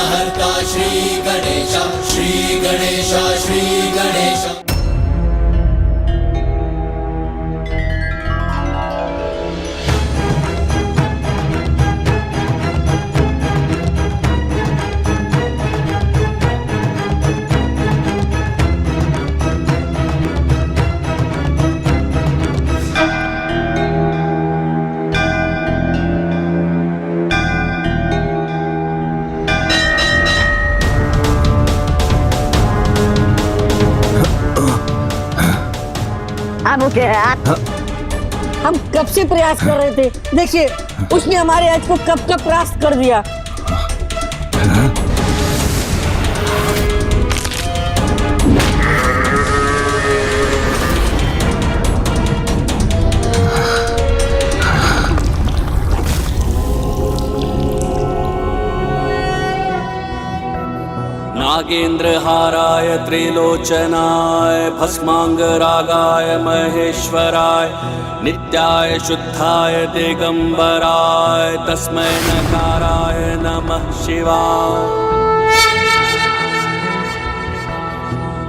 विघ्नहर्ता श्री गणेश, श्री गणेश, श्री गणेश। अब क्या हम कब से प्रयास कर रहे थे, देखिए उसने हमारे आज को कब का परास्त कर दिया। नागेन्द्रहाराय त्रिलोचनाय भस्मांगरागाय महेश्वराय नित्याय शुद्धाय दिगंबराय तस्मै नकाराय नमः शिवाय।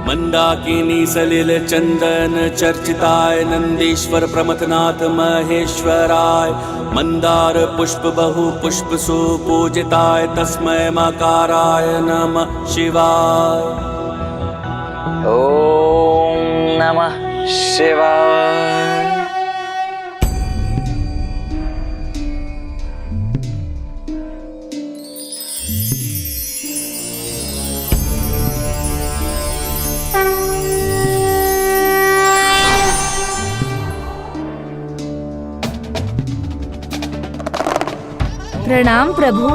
मंदाकिनी सलिल चंदन चर्चिताय नंदीश्वर प्रमथनाथ महेश्वराय मंदार पुष्प बहु पुष्प सुपूजिताय तस्मै मकाराय नमः शिवाय। ओम नमः शिवाय। प्रणाम प्रभु।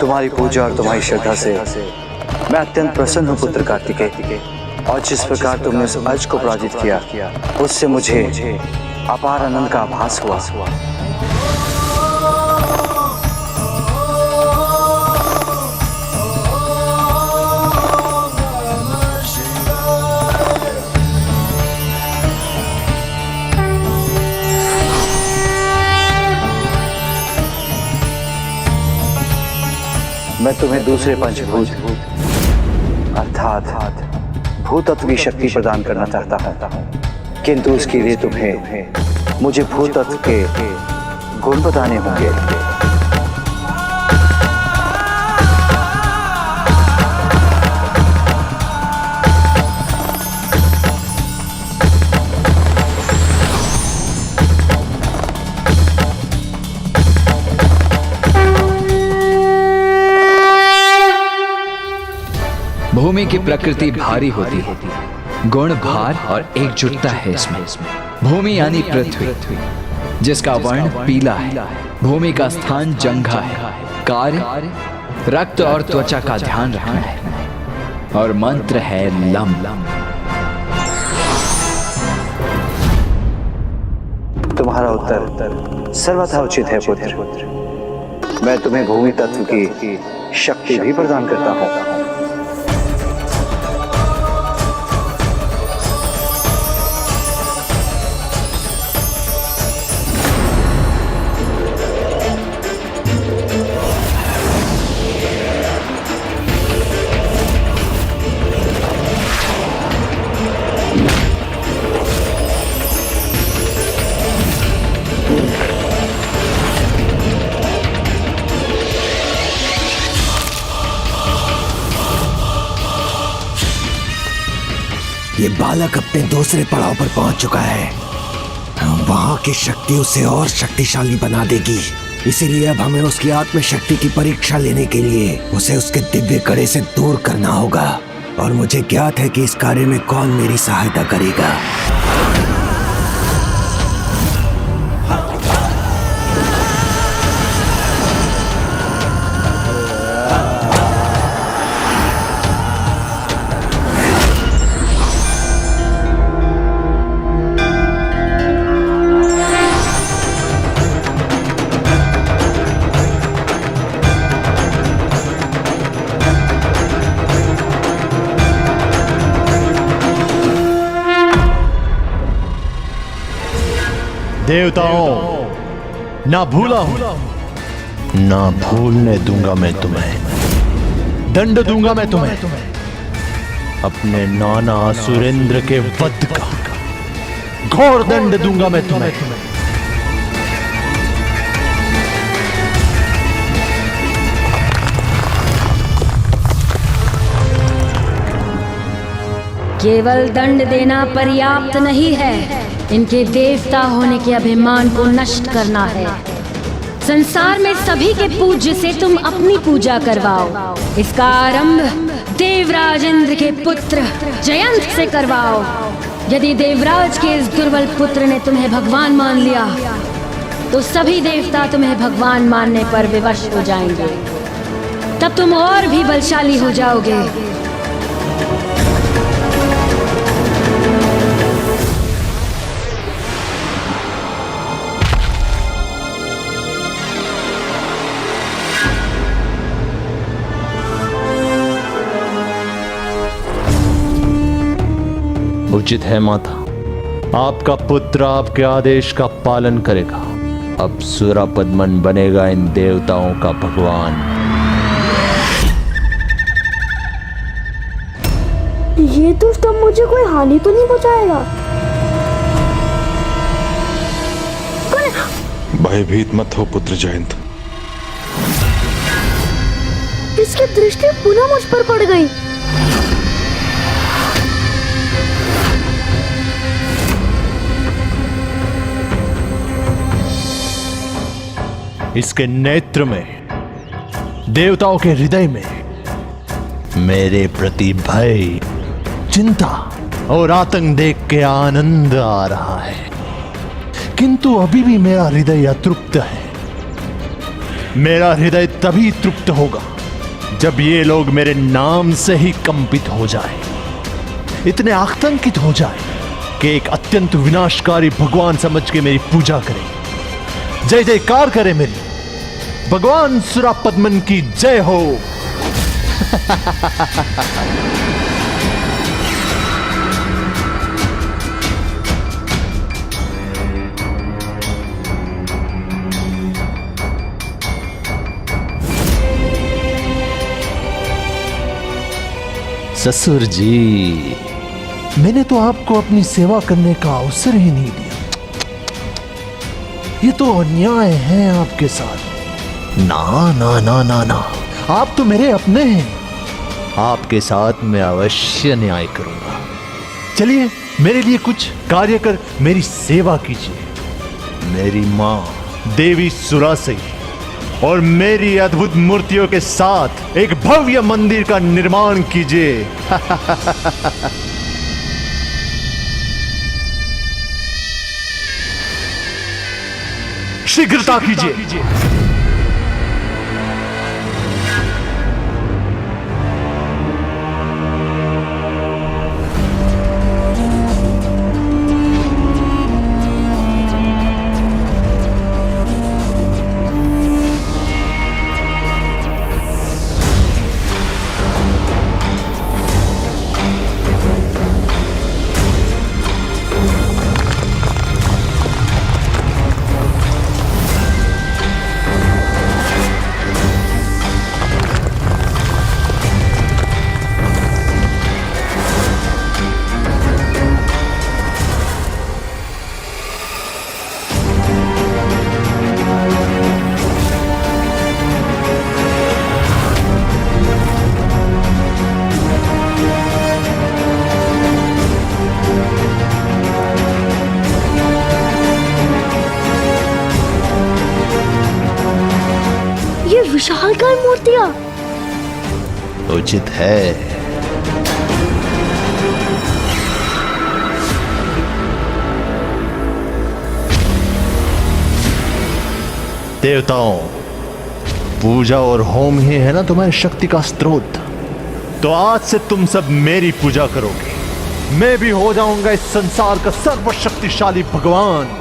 तुम्हारी पूजा और तुम्हारी श्रद्धा से मैं अत्यंत प्रसन्न हूँ पुत्र कार्तिकेय, और जिस प्रकार तुमने इस अर्ज को पराजित किया उससे मुझे अपार आनंद का आभास हुआ। मैं तुम्हें दूसरे पंचभूत अर्थात भूतत्व की शक्ति प्रदान करना चाहता हूं, किंतु उसके लिए तुम्हें मुझे भूतत्व के गुण बताने होंगे। भूमि की प्रकृति भारी होती है, गुण भार और एकजुटता है इसमें। भूमि यानी पृथ्वी, जिसका वर्ण पीला है। भूमि का स्थान जंघा है। कार्य रक्त और त्वचा का ध्यान रखना है, और मंत्र है लम। तुम्हारा उत्तर सर्वथा उचित है पुत्र। मैं तुम्हें भूमि तत्व की शक्ति भी प्रदान करता हूं। ये बालक अपने दूसरे पड़ाव पर पहुंच चुका है। वहां की शक्ति उसे और शक्तिशाली बना देगी। इसीलिए अब हमें उसकी आत्म शक्ति की परीक्षा लेने के लिए उसे उसके दिव्य कड़े से दूर करना होगा, और मुझे ज्ञात है कि इस कार्य में कौन मेरी सहायता करेगा। देवताओं, ना भूला हूं, ना भूलने दूंगा मैं तुम्हें। दंड दूंगा मैं तुम्हें अपने नाना असुरेंद्र के वध का। घोर दंड दूंगा मैं तुम्हें। केवल दंड देना पर्याप्त नहीं है, इनके देवता होने के अभिमान को नष्ट करना है। संसार में सभी के पूज्य से तुम अपनी पूजा करवाओ। इसका आरंभ देवराज इंद्र के पुत्र जयंत से करवाओ। यदि देवराज के इस दुर्बल पुत्र ने तुम्हें भगवान मान लिया तो सभी देवता तुम्हें भगवान मानने पर विवश हो जाएंगे। तब तुम और भी बलशाली हो जाओगे। उचित है माता, आपका पुत्र आपके आदेश का पालन करेगा। अब सुरापद्मन बनेगा इन देवताओं का भगवान। ये दुष्ट अब मुझे कोई हानि तो नहीं पहुंचाएगा? भयभीत मत हो पुत्र जयंत। इसकी दृष्टि पुनः मुझ पर पड़ गई। इसके नेत्र में, देवताओं के हृदय में मेरे प्रति भय, चिंता और आतंक देख के आनंद आ रहा है। किंतु अभी भी मेरा हृदय अतृप्त है। मेरा हृदय तभी तृप्त होगा जब ये लोग मेरे नाम से ही कंपित हो जाए, इतने आतंकित हो जाए कि एक अत्यंत विनाशकारी भगवान समझ के मेरी पूजा करें, जय जयकार करे मेरी। भगवान सुरापद्मन की जय हो। ससुर जी, मैंने तो आपको अपनी सेवा करने का अवसर ही नहीं दिया। ये तो अन्याय है आपके साथ। ना ना ना ना ना, आप तो मेरे अपने हैं। आपके साथ मैं अवश्य न्याय करूंगा। चलिए, मेरे लिए कुछ कार्य कर मेरी सेवा कीजिए। मेरी मां देवी सुरासई और मेरी अद्भुत मूर्तियों के साथ एक भव्य मंदिर का निर्माण कीजिए। शीघ्रता कीजिए। विशालकाय मूर्तियां उचित है। देवताओं, पूजा और होम ही है ना तुम्हारी शक्ति का स्रोत। तो आज से तुम सब मेरी पूजा करोगे। मैं भी हो जाऊंगा इस संसार का सर्वशक्तिशाली भगवान।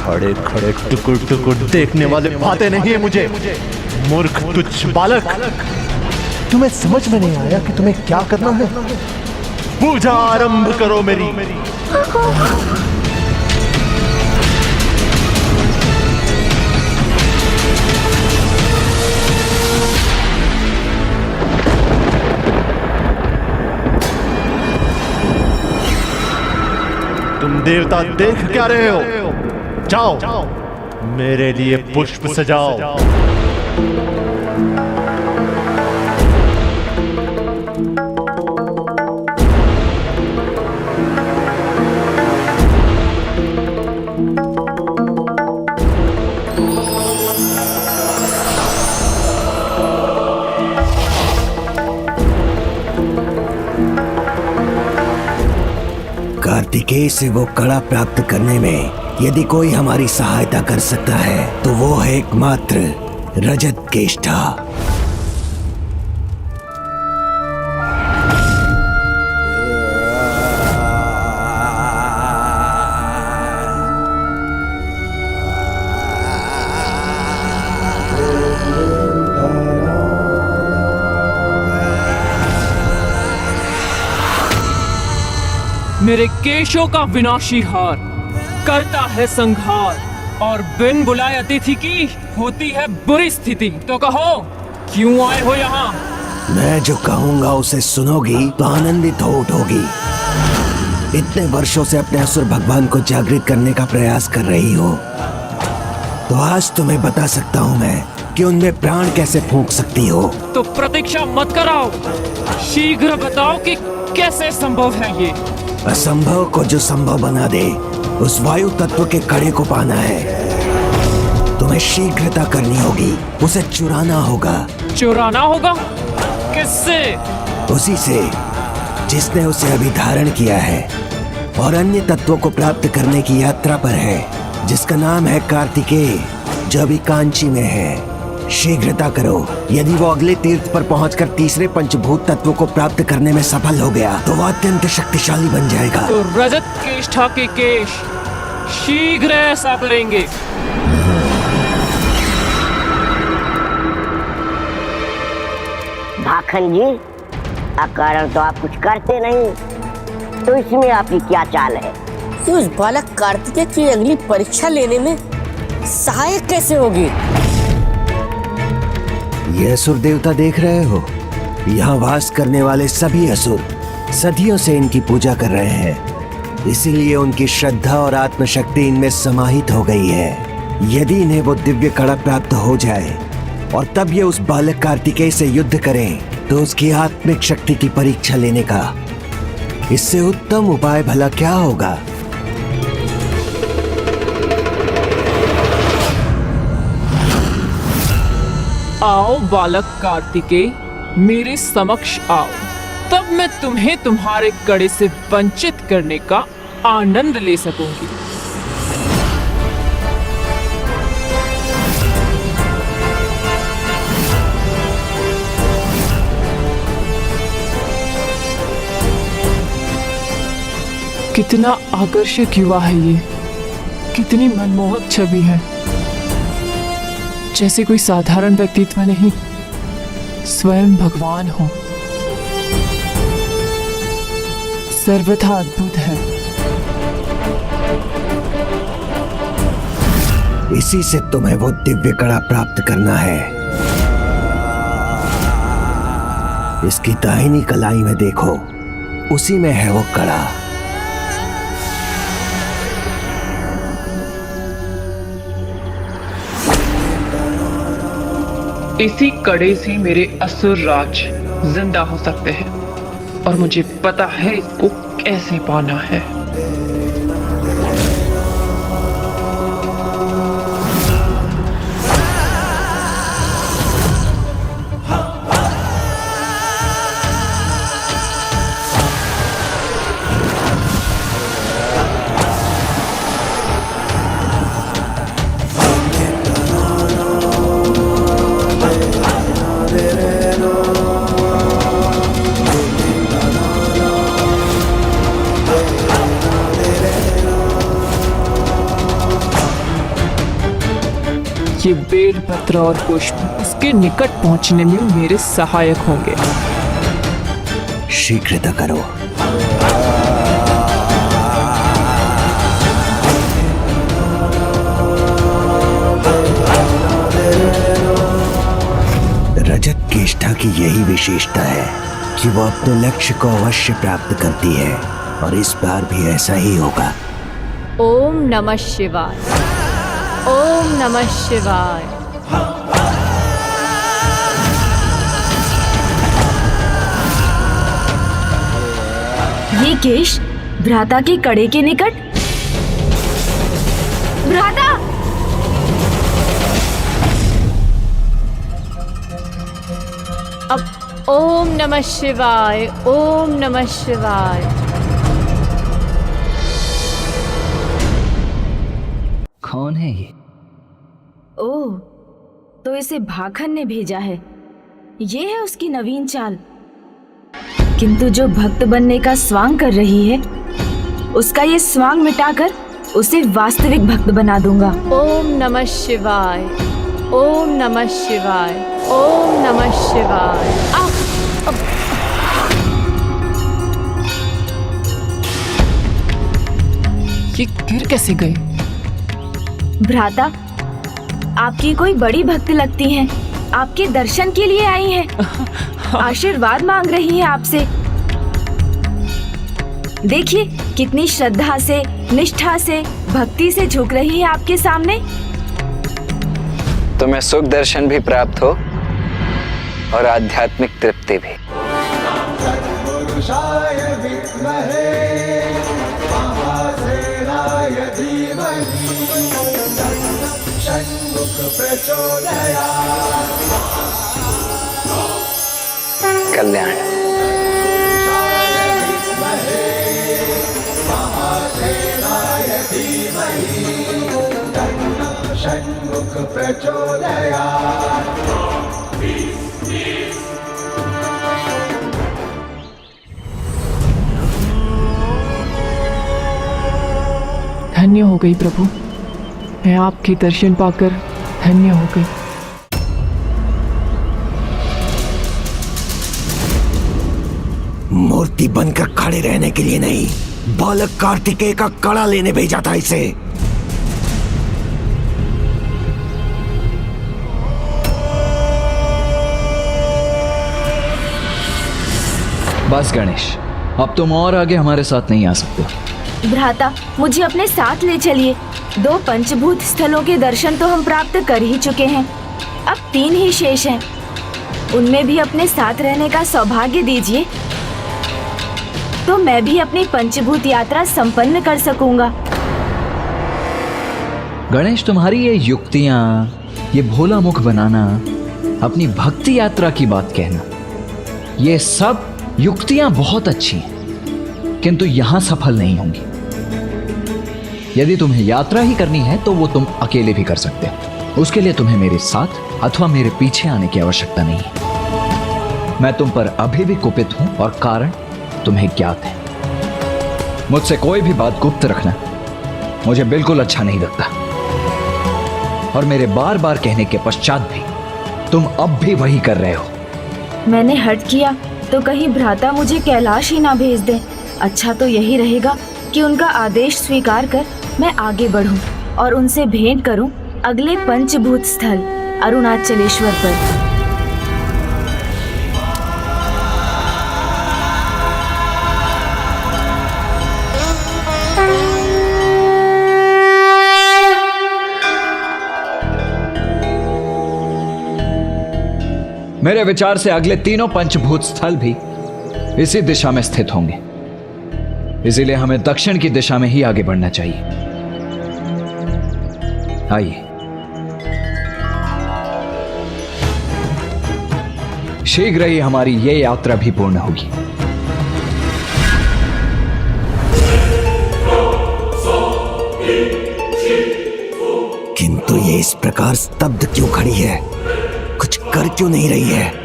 खड़े खड़े टुकुर टुकुर देखने वाले बातें नहीं है मुझे। मूर्ख तुच्छ बालक, तुम्हें समझ में नहीं आया कि तुम्हें क्या करना है? पूजा आरंभ करो मेरी। तुम देवता देख क्या रहे हो? जाओ मेरे लिए पुष्प सजाओ। कार्तिकेय से वो कड़ा प्राप्त करने में यदि कोई हमारी सहायता कर सकता है तो वो है एकमात्र रजत केष्ठा। मेरे केशों का विनाशी हार करता है संहार, और बिन बुलाए अतिथि की होती है बुरी स्थिति। तो कहो क्यों आए हो यहाँ? मैं जो कहूंगा उसे सुनोगी तो आनंदित हो उठोगी। इतने वर्षों से अपने असुर भगवान को जागृत करने का प्रयास कर रही हो, तो आज तुम्हें बता सकता हूँ मैं कि उनमें प्राण कैसे फूंक सकती हो। तो प्रतीक्षा मत कराओ, शीघ्र बताओ कि कैसे संभव है ये। असंभव को जो संभव बना दे उस वायु तत्व के कड़े को पाना है। तुम्हें शीघ्रता करनी होगी, उसे चुराना होगा। चुराना होगा? किससे? उसी से जिसने उसे अभी धारण किया है और अन्य तत्वों को प्राप्त करने की यात्रा पर है, जिसका नाम है कार्तिकेय, जो अभी कांची में है। शीघ्रता करो, यदि वो अगले तीर्थ पर पहुंचकर तीसरे पंचभूत तत्वों को प्राप्त करने में सफल हो गया तो वह अत्यंत शक्तिशाली बन जाएगा। तो रजत केष्ठा के केश शीघ्र ऐसा करेंगे। भाखन जी, अकारण तो आप कुछ करते नहीं, तो इसमें आपकी क्या चाल है? कि उस बालक कार्तिकेय की अगली परीक्षा लेने में सहायक कैसे होगी? ये असुर देवता देख रहे हो, यहाँ वास करने वाले सभी असुर सदियों से इनकी पूजा कर रहे हैं, इसीलिए उनकी श्रद्धा और आत्मशक्ति इनमें समाहित हो गई है। यदि इन्हें वो दिव्य कड़ा प्राप्त हो जाए और तब ये उस बालक कार्तिकेय से युद्ध करें तो उसकी आत्मिक शक्ति की परीक्षा लेने का इससे उत्तम उपाय भला क्या होगा? आओ बालक कार्तिकेय, मेरे समक्ष आओ, तब मैं तुम्हें तुम्हारे कड़े से वंचित करने का आनंद ले सकूंगी। कितना आकर्षक युवा है ये, कितनी मनमोहक छवि है। जैसे कोई साधारण व्यक्तित्व नहीं, स्वयं भगवान हो। सर्वथा अद्भुत है। इसी से तुम्हें वो दिव्य कड़ा प्राप्त करना है। इसकी दाहिनी कलाई में देखो, उसी में है वो कड़ा। इसी कड़े से मेरे असुर राज जिंदा हो सकते हैं, और मुझे पता है इसको कैसे पाना है। ये बेलपत्र और पुष्प उसके निकट पहुंचने में मेरे सहायक होंगे। शीघ्रता करो। रजत केष्ठा की यही विशेषता है कि वो अपने लक्ष्य को अवश्य प्राप्त करती है, और इस बार भी ऐसा ही होगा। ओम नमः शिवाय। ओम नमः शिवाय। ये केश भ्राता के कड़े के निकट। भ्राता! अब ओम नमः शिवाय। ओम नमः शिवाय। कौन है ये? ओह, तो इसे भाखन ने भेजा है। ये है उसकी नवीन चाल। किंतु जो भक्त बनने का स्वांग कर रही है, उसका ये स्वांग मिटाकर उसे वास्तविक भक्त बना दूंगा। ओम नमः शिवाय। ओम नमः शिवाय। ओम नमः शिवाय। ये गिर कैसे गए? भ्राता, आपकी कोई बड़ी भक्त लगती हैं। आपके दर्शन के लिए आई हैं। आशीर्वाद मांग रही हैं आपसे। देखिए कितनी श्रद्धा से, निष्ठा से, भक्ति से झुक रही है आपके सामने। तुम्हें सुख दर्शन भी प्राप्त हो और आध्यात्मिक तृप्ति भी। कल्याण। धन्य हो गई प्रभु, मैं आपके दर्शन पाकर धन्य हो गई। मूर्ति बनकर खड़े रहने के लिए नहीं, बालक कार्तिकेय का कड़ा लेने भेजा था इसे। बस गणेश, अब तुम और आगे हमारे साथ नहीं आ सकते। भ्राता, मुझे अपने साथ ले चलिए। 2 पंचभूत स्थलों के दर्शन तो हम प्राप्त कर ही चुके हैं, अब 3 ही शेष हैं। उनमें भी अपने साथ रहने का सौभाग्य दीजिए, तो मैं भी अपनी पंचभूत यात्रा संपन्न कर सकूंगा। गणेश, तुम्हारी ये युक्तियां, ये भोला मुख बनाना, अपनी भक्ति यात्रा की बात कहना, ये सब युक्तियां बहुत अच्छी हैं, किंतु यहां सफल नहीं होंगी। यदि तुम्हें यात्रा ही करनी है तो वो तुम अकेले भी कर सकते हो। उसके लिए तुम्हें मेरे साथ अथवा मेरे पीछे आने की आवश्यकता नहीं है। मैं तुम पर अभी भी कुपित हूं और कारण तुम्हें ज्ञात है। मुझसे कोई भी बात गुप्त रखना मुझे बिल्कुल अच्छा नहीं लगता, और मेरे बार बार कहने के पश्चात भी तुम अब भी वही कर रहे हो। मैंने हट किया तो कहीं भ्राता मुझे कैलाश ही ना भेज दे। अच्छा तो यही रहेगा कि उनका आदेश स्वीकार कर मैं आगे बढ़ूं और उनसे भेंट करूं अगले पंचभूत स्थल अरुणाचलेश्वर पर। मेरे विचार से अगले 3 पंचभूत स्थल भी इसी दिशा में स्थित होंगे, इसीलिए हमें दक्षिण की दिशा में ही आगे बढ़ना चाहिए। आइए, शीघ्र ही हमारी ये यात्रा भी पूर्ण होगी। किंतु ये इस प्रकार स्तब्ध क्यों खड़ी है? कुछ कर क्यों नहीं रही है?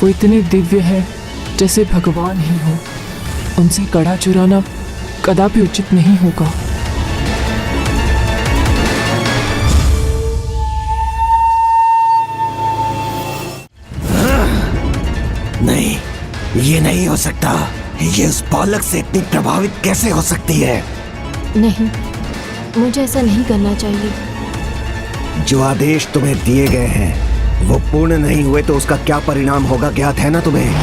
वो इतने दिव्य है जैसे भगवान ही हो। उनसे कड़ा चुराना कदापि उचित नहीं होगा। नहीं, ये नहीं हो सकता। ये उस बालक से इतनी प्रभावित कैसे हो सकती है? नहीं, मुझे ऐसा नहीं करना चाहिए। जो आदेश तुम्हें दिए गए हैं वो पूर्ण नहीं हुए तो उसका क्या परिणाम होगा ज्ञात है ना तुम्हें?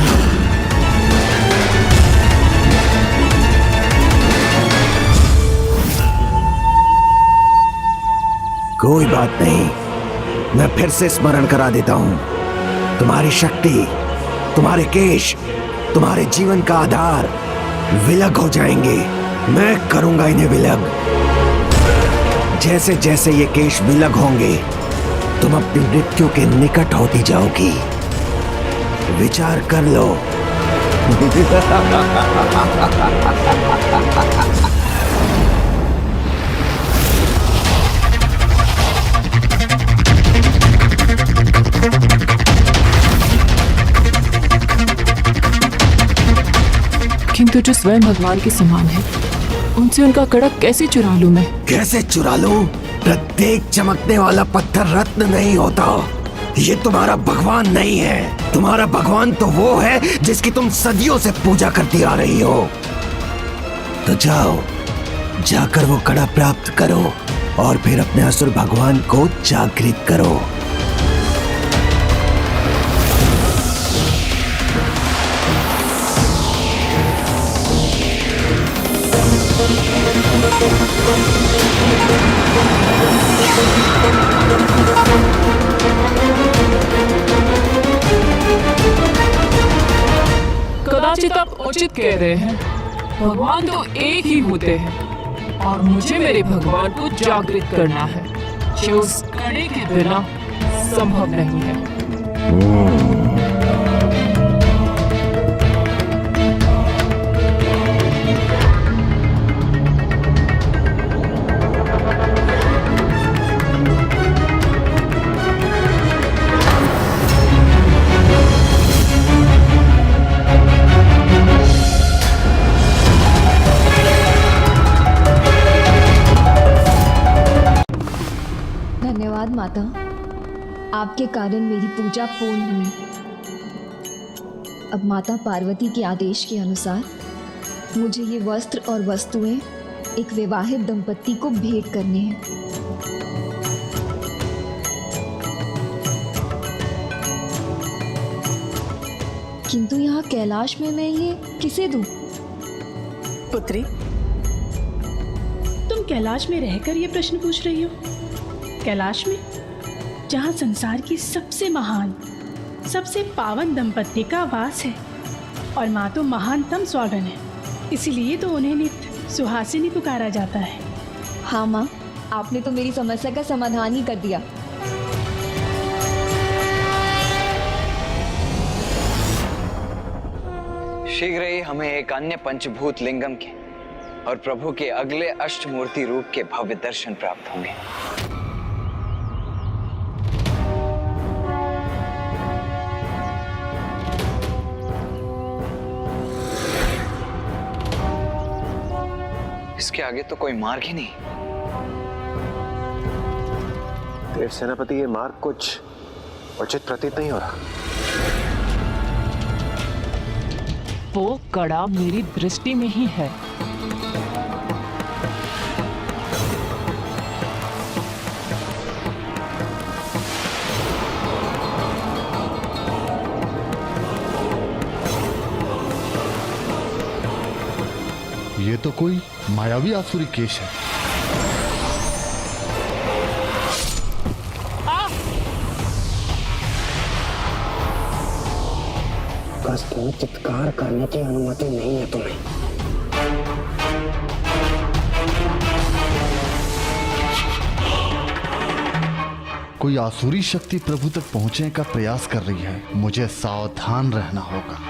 कोई बात नहीं, मैं फिर से स्मरण करा देता हूं। तुम्हारी शक्ति, तुम्हारे केश, तुम्हारे जीवन का आधार विलग हो जाएंगे। मैं करूंगा इन्हें विलग। जैसे जैसे ये केश विलग होंगे तुम अपनी मृत्यु के निकट होती जाओगी। विचार कर लो। किंतु जो स्वयं भगवान के समान है, उनसे उनका कड़क कैसे चुरा लूं मैं? कैसे चुरा लूं? प्रत्येक चमकने वाला पत्थर रत्न नहीं होता। ये तुम्हारा भगवान नहीं है। तुम्हारा भगवान तो वो है जिसकी तुम सदियों से पूजा करती आ रही हो। तो जाओ, जाकर वो कड़ा प्राप्त करो और फिर अपने असुर भगवान को जागृत करो। कदाचित आप उचित कह रहे हैं। भगवान तो एक ही होते हैं और मुझे मेरे भगवान को जागृत करना है, जो उस कड़े के बिना संभव नहीं है। धन्यवाद माता, आपके कारण मेरी पूजा पूर्ण हुई। अब माता पार्वती के आदेश के अनुसार मुझे ये वस्त्र और वस्तुएं एक विवाहित दंपत्ति को भेंट करने हैं। किंतु यहाँ कैलाश में मैं ये किसे दूं? पुत्री, तुम कैलाश में रहकर ये प्रश्न पूछ रही हो? कैलाश में, जहाँ संसार की सबसे महान, सबसे पावन दंपत्ति का वास है, और माँ तो महानतम स्वागन है, इसीलिए तो उन्हें नित्य सुहासिनी पुकारा जाता है। हाँ माँ, आपने तो मेरी समस्या का समाधान ही कर दिया। शीघ्र ही हमें एक अन्य पंचभूत लिंगम के और प्रभु के अगले अष्टमूर्ति रूप के भव्य दर्शन प्राप्त होंगे। इसके आगे तो कोई मार्ग ही नहीं। देव सेनापति, ये मार्ग कुछ उचित प्रतीत नहीं हो रहा। वो कड़ा मेरी दृष्टि में ही है। ये तो कोई मायावी आसुरी केश है। कष्ट में चित्कार करने की अनुमति नहीं है तुम्हें। कोई आसुरी शक्ति प्रभु तक पहुंचने का प्रयास कर रही है। मुझे सावधान रहना होगा।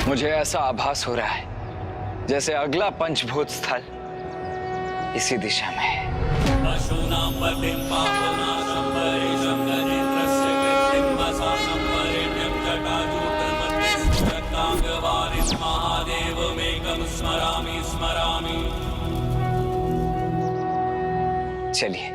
मुझे ऐसा आभास हो रहा है जैसे अगला पंचभूत स्थल इसी दिशा में है। स्मरामि स्मरामि। चलिए।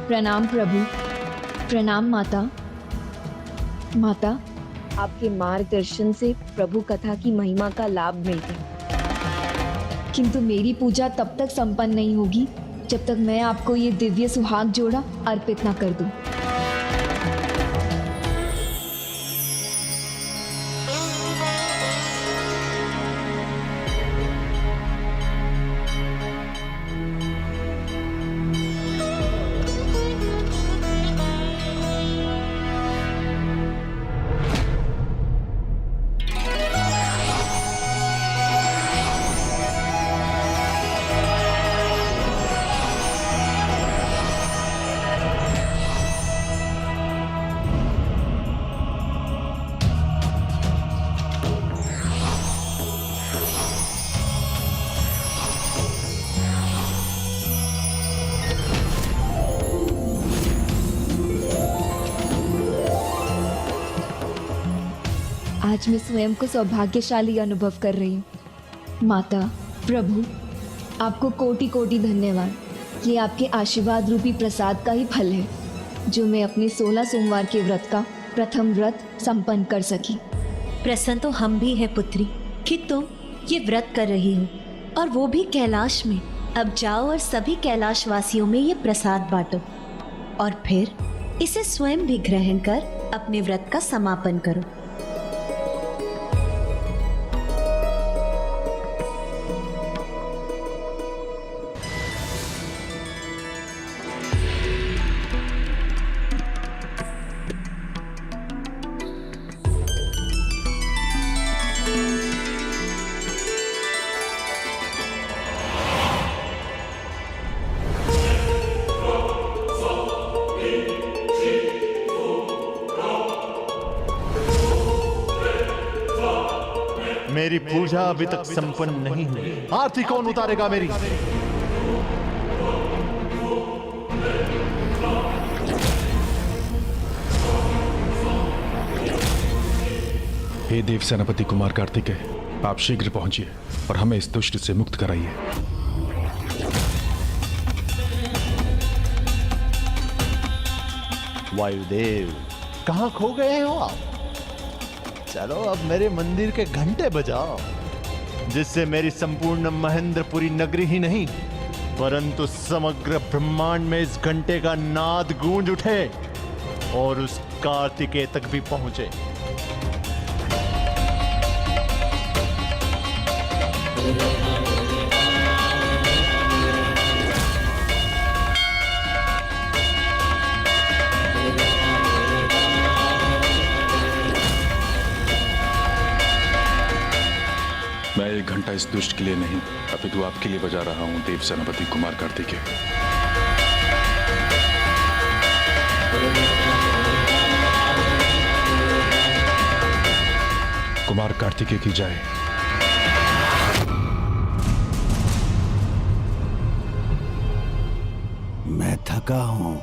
प्रणाम प्रभु। प्रणाम माता। माता, आपके मार्गदर्शन से प्रभु कथा की महिमा का लाभ मिलता है, किंतु मेरी पूजा तब तक संपन्न नहीं होगी जब तक मैं आपको ये दिव्य सुहाग जोड़ा अर्पित न कर दूं। आज मैं स्वयं को सौभाग्यशाली अनुभव कर रही हूँ। माता, प्रभु, आपको कोटि कोटि धन्यवाद। ये आपके आशीर्वाद रूपी प्रसाद का ही फल है जो मैं अपने 16 सोमवार के व्रत का प्रथम व्रत संपन्न कर सकी। प्रसन्न तो हम भी है पुत्री कि तुम ये व्रत कर रही हो, और वो भी कैलाश में। अब जाओ और सभी कैलाश वासियों में ये प्रसाद बांटो, और फिर इसे स्वयं भी ग्रहण कर अपने व्रत का समापन करो। मेरी पूजा अभी तक संपन्न नहीं हुई। आरती कौन उतारेगा मेरी? हे देव सेनापति कुमार कार्तिकेय, आप शीघ्र पहुंचिए और हमें इस दुष्ट से मुक्त कराइए। वायुदेव, कहां खो गए हो आप? चलो अब मेरे मंदिर के घंटे बजाओ, जिससे मेरी संपूर्ण महेंद्रपुरी नगरी ही नहीं परंतु समग्र ब्रह्मांड में इस घंटे का नाद गूंज उठे और उस कार्तिकेय तक भी पहुंचे। मैं एक घंटा इस दुष्ट के लिए नहीं अपितु आपके लिए बजा रहा हूं, देव सेनापति कुमार कार्तिकेय। कुमार कार्तिकेय की जय। मैं थका हूं,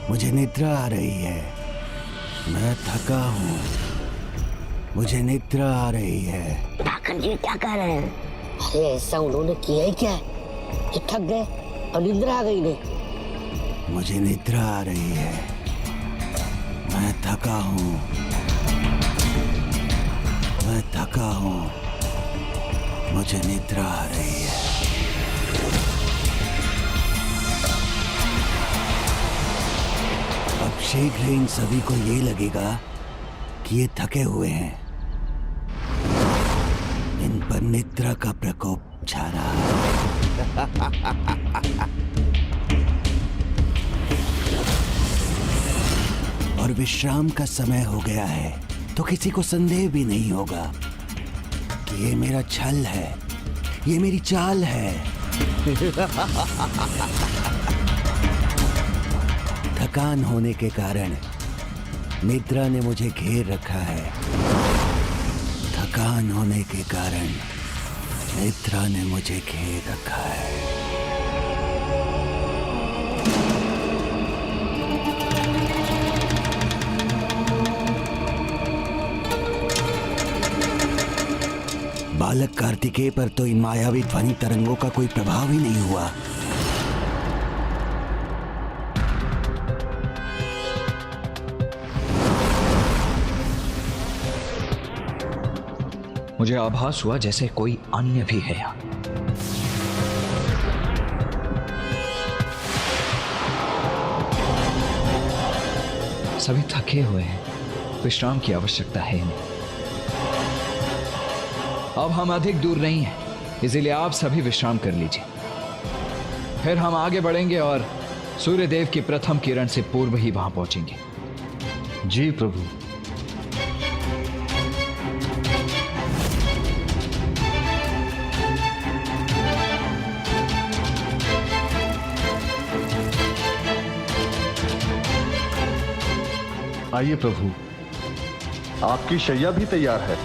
मुझे निद्रा आ रही है। मैं थका हूं, मुझे निद्रा आ रही है। ठाकर जी क्या कह रहे हैं? अरे ऐसा उन्होंने किया ही क्या कि थक गए और निद्रा आ गई नहीं? मुझे निद्रा आ रही है, मैं थका हूं, मैं थका हूं, मुझे निद्रा आ रही है। अब शीघ्र इन सभी को ये लगेगा कि ये थके हुए हैं। इन पर निद्रा का प्रकोप छा रहा है। और विश्राम का समय हो गया है तो किसी को संदेह भी नहीं होगा कि ये मेरा छल है, ये मेरी चाल है। थकान होने के कारण निद्रा ने मुझे घेर रखा है। थकान होने के कारण निद्रा ने मुझे घेर रखा है। बालक कार्तिकेय पर तो इन मायावी ध्वनि तरंगों का कोई प्रभाव ही नहीं हुआ। मुझे आभास हुआ जैसे कोई अन्य भी है यहाँ। सभी थके हुए हैं, विश्राम की आवश्यकता है इन्हें। अब हम अधिक दूर नहीं हैं, इसीलिए आप सभी विश्राम कर लीजिए। फिर हम आगे बढ़ेंगे और सूर्यदेव की प्रथम किरण से पूर्व ही वहां पहुंचेंगे। जी प्रभु। आइए प्रभु, आपकी शैया भी तैयार है।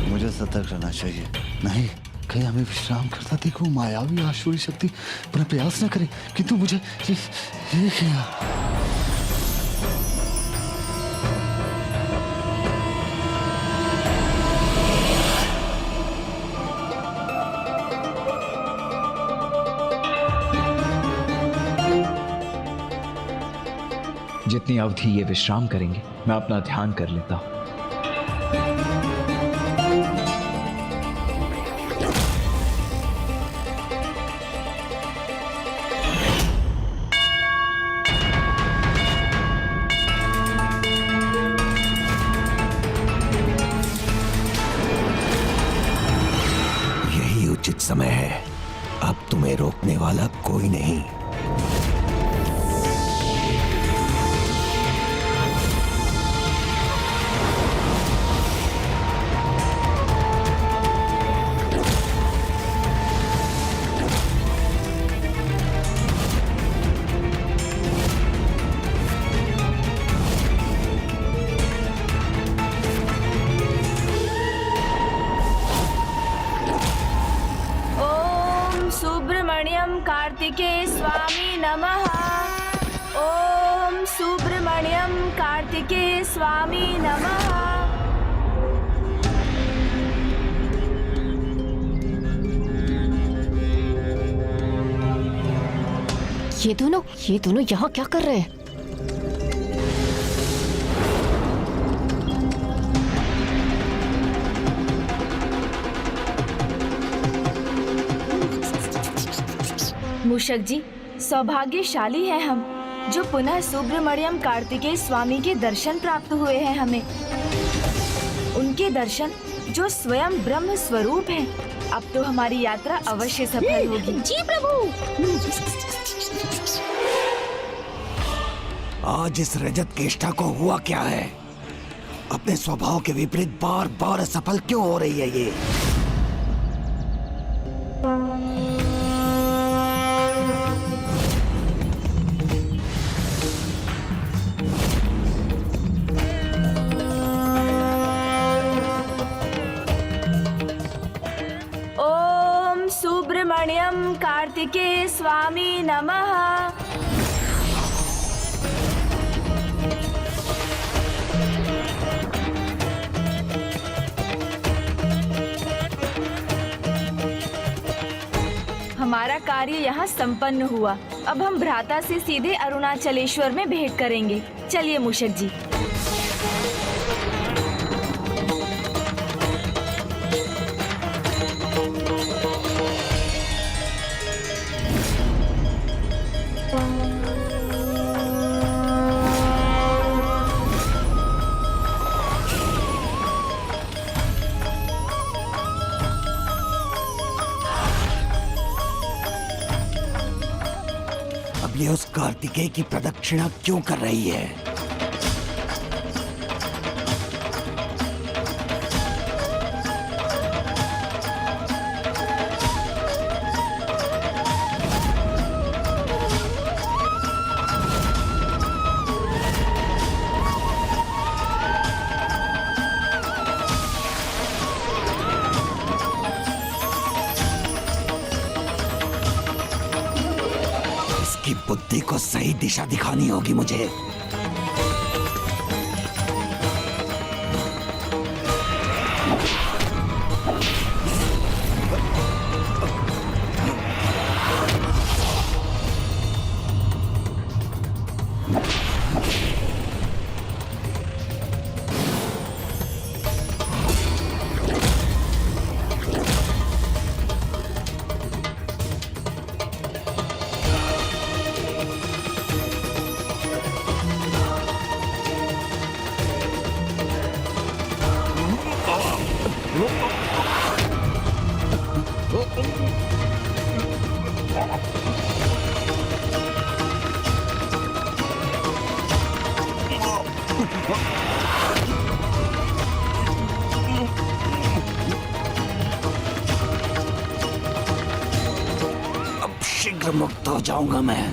मुझे सतर्क रहना चाहिए, नहीं कहीं हमें विश्राम करता देखो मायावी आसुरी शक्ति पुनः प्रयास न करे, किंतु मुझे ये क्या। जितनी अवधि ये विश्राम करेंगे मैं अपना ध्यान कर लेता हूं। यही उचित समय है, अब तुम्हें रोकने वाला कोई नहीं। सुब्रमण्यम कार्तिकेय स्वामी नमः। ओम सुब्रमण्यम कार्तिकेय स्वामी नमः। ये दोनों यहाँ क्या कर रहे हैं? मूषक जी, सौभाग्यशाली है हम जो पुनः सुब्रमण्यम कार्तिकेय स्वामी के दर्शन प्राप्त हुए हैं हमें। उनके दर्शन जो स्वयं ब्रह्म स्वरूप हैं। अब तो हमारी यात्रा अवश्य सफल होगी। जी प्रभु। आज इस रजत केष्टा को हुआ क्या है? अपने स्वभाव के विपरीत बार बार असफल क्यों हो रही है ये? ओम सुब्रमण्यम कार्तिकेय स्वामी नमः। हमारा कार्य यहाँ संपन्न हुआ। अब हम भ्राता से सीधे अरुणाचलेश्वर में भेंट करेंगे। चलिए मूषक जी। ये उस कार्तिकेय की प्रदक्षिणा क्यों कर रही है? आपकी बुद्धि को सही दिशा दिखानी होगी मुझे। अब शीघ्र मुक्त हो जाऊंगा मैं।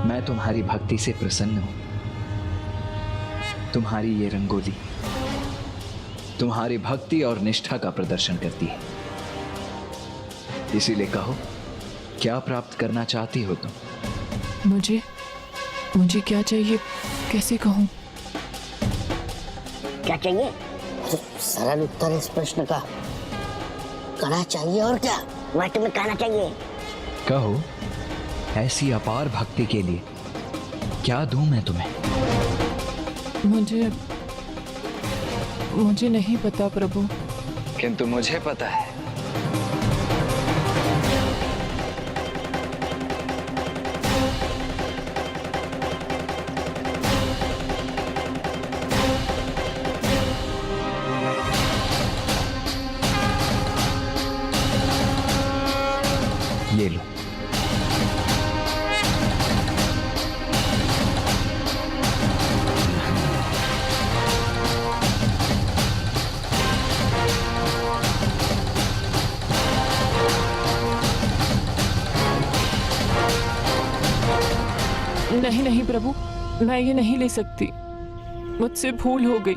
मैं तुम्हारी भक्ति से प्रसन्न हूं। तुम्हारी ये रंगोली तुम्हारी भक्ति और निष्ठा का प्रदर्शन करती है। इसीलिए कहो, क्या प्राप्त करना चाहती हो तुम? मुझे क्या चाहिए, कैसे कहूं? क्या चाहिए? सरल उत्तर इस प्रश्न का। कड़ा चाहिए और क्या? मैं तुम्हें कहना चाहिए। कहो, ऐसी अपार भक्ति के लिए क्या दूं मैं तुम्हें? मुझे नहीं पता प्रभु। किंतु मुझे पता है। ये लो। नहीं प्रभु, मैं ये नहीं ले सकती। मुझसे भूल हो गई।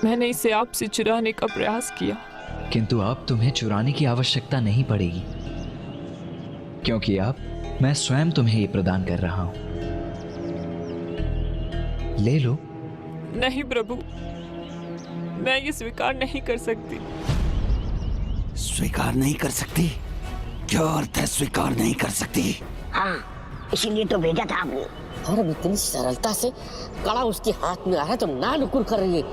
मैंने इसे आपसे चुराने का प्रयास किया। किंतु अब तुम्हें चुराने की आवश्यकता नहीं पड़ेगी, क्योंकि अब मैं स्वयं तुम्हें ये प्रदान कर रहा हूं। ले लो। नहीं प्रभु, मैं ये स्वीकार नहीं कर सकती। स्वीकार नहीं कर सकती? क्या अर्थ है स्वीकार नहीं कर सकती? हाँ, इसीलिए तो भेजा था आपने। और अब इतनी सरलता से कड़ा उसके हाथ में आ रहा तो ना नुकुर कर रही है।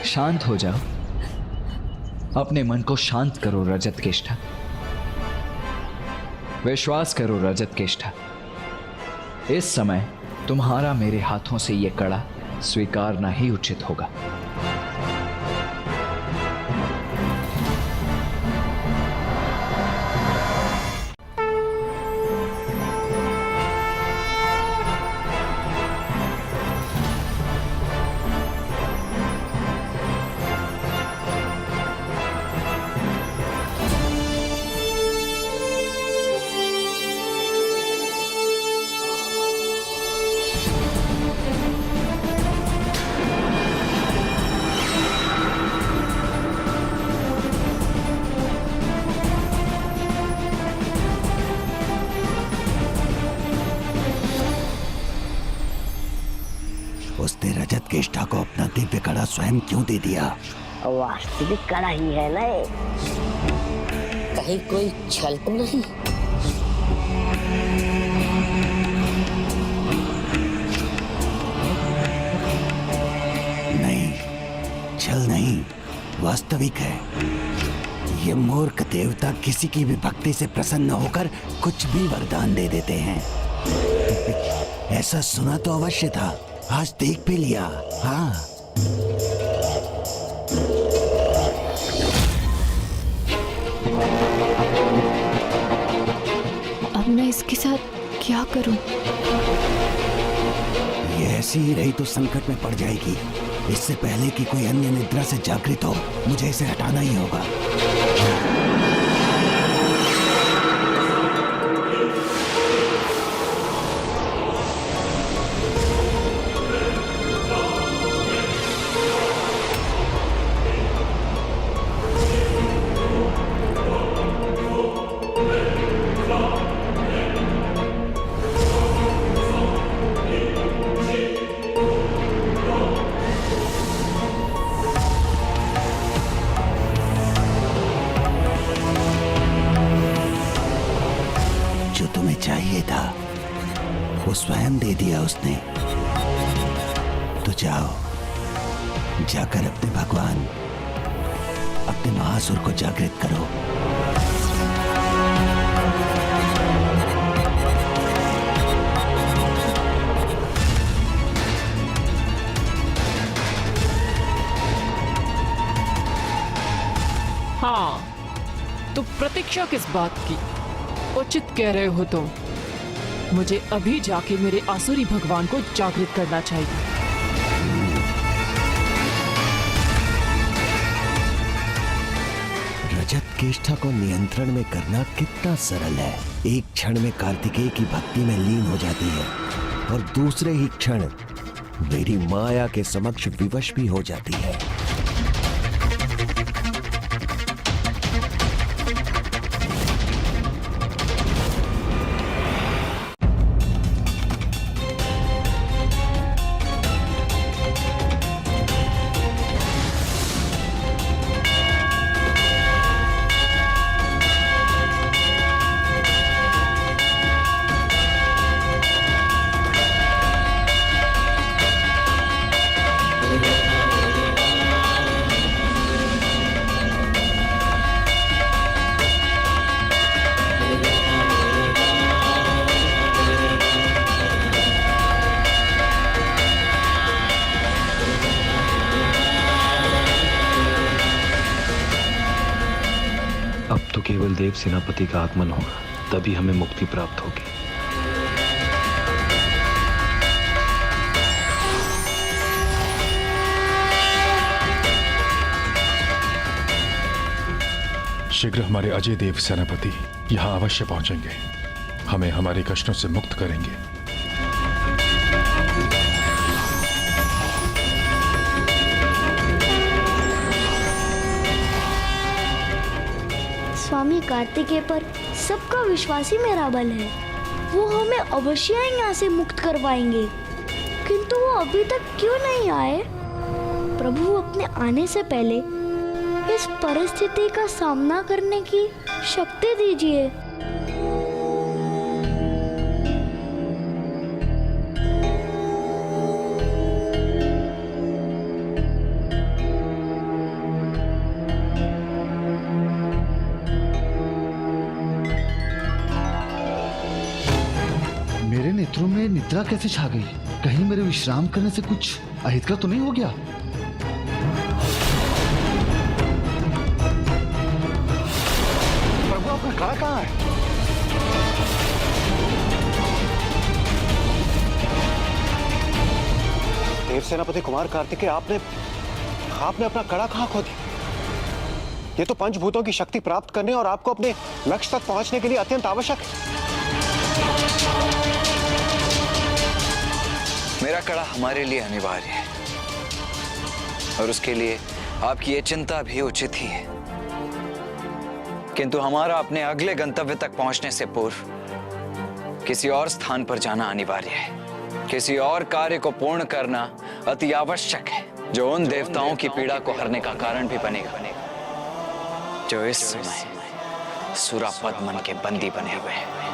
शांत हो जाओ, अपने मन को शांत करो रजत केष्ठा। विश्वास करो रजत केष्ठा, इस समय तुम्हारा मेरे हाथों से यह कड़ा स्वीकारना ही उचित होगा। उसने रजत केष्ठा को अपना दिव्य कड़ा स्वयं क्यों दे दिया? वास्तविक कड़ा ही है ना, कहीं कोई छल तो नहीं? नहीं, छल नहीं, वास्तविक है। ये मूर्ख देवता किसी की भी भक्ति से प्रसन्न होकर कुछ भी वरदान दे देते हैं। ऐसा सुना तो अवश्य था, आज देख भी लिया। हाँ, अब मैं इसके साथ क्या करूं? ये ऐसी ही रही तो संकट में पड़ जाएगी। इससे पहले कि कोई अन्य निद्रा से जागृत हो, मुझे इसे हटाना ही होगा। चाहिए था वो स्वयं दे दिया उसने। तो जाओ, जाकर अपने भगवान, अपने महासुर को जागृत करो। हाँ, तो प्रतीक्षा किस बात की? उचित कह रहे हो तुम। मुझे अभी जाके मेरे आसुरी भगवान को जागृत करना चाहिए। रजत केष्ठा को नियंत्रण में करना कितना सरल है। एक क्षण में कार्तिकेय की भक्ति में लीन हो जाती है और दूसरे ही क्षण मेरी माया के समक्ष विवश भी हो जाती है। अब तो केवल देव सेनापति का आगमन होगा, तभी हमें मुक्ति प्राप्त होगी। शीघ्र हमारे अजय देव सेनापति यहां अवश्य पहुंचेंगे, हमें हमारे कष्टों से मुक्त करेंगे। स्वामी कार्तिकेय पर सबका विश्वास ही मेरा बल है। वो हमें अवश्य यहाँ से मुक्त करवाएंगे, किंतु वो अभी तक क्यों नहीं आए? प्रभु अपने आने से पहले इस परिस्थिति का सामना करने की शक्ति दीजिए। मेरे नेत्रों में निद्रा कैसे छा गई? कहीं मेरे विश्राम करने से कुछ अहितकर तो नहीं हो गया? प्रभु, आपका कड़ा कहाँ है? देव सेनापति कुमार कार्तिकेय, आपने अपना कड़ा कहाँ खो दिया? ये तो पंचभूतों की शक्ति प्राप्त करने और आपको अपने लक्ष्य तक पहुंचने के लिए अत्यंत आवश्यक है। मेरा कड़ा हमारे लिए अनिवार्य है और उसके लिए आपकी ये चिंता भी उचित ही है, किंतु हमारा अपने अगले गंतव्य तक पहुंचने से पूर्व किसी और स्थान पर जाना अनिवार्य है। किसी और कार्य को पूर्ण करना अति आवश्यक है, जो उन देवताओं की पीड़ा को हरने का कारण भी बनेगा, जो इस समय सुरापद मन के बंदी बने हुए हैं।